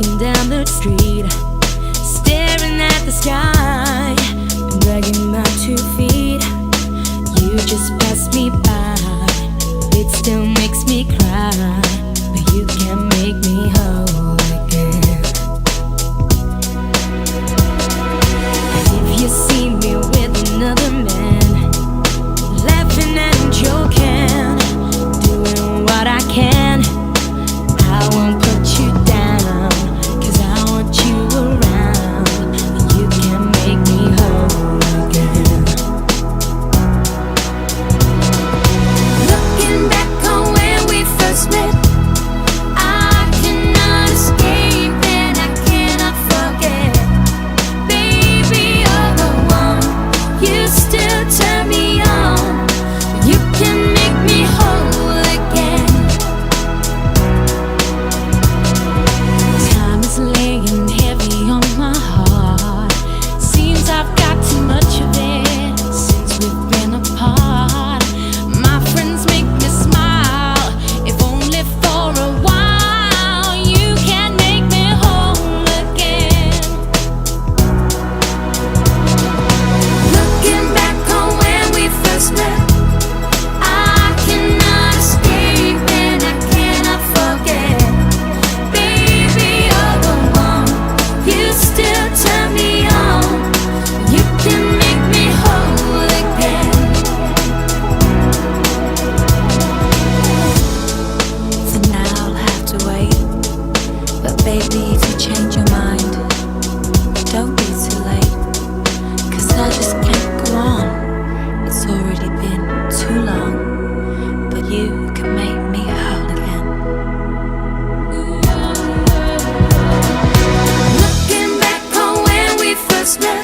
walking down the street, staring at the sky, dragging my 2 feet. You just passed me by. It still makes me cry, but you can make me whole again. If you see me with another man, laughing and joking, doing what I can, I won't put you down, 'cause I want you around. You can make me whole again. Looking back on when we first met, I cannot escape and I cannot forget. Baby, you're the one, you still turn me on. You can make me whole again. Time is laying heavy on my heart. Seems I've got too much of it since we've been apart. My friends make me smile, if only for a while. You can make me whole again. Looking back on when we first met, I cannot escape and I cannot forget. Baby, you're the one, you still turn me on. You can make me whole again. For now I'll have to wait, but baby, if you change your mind, don't be too late, 'cause I just can't go on. It's already been too long, but you can make me whole again. Looking back on when we first met,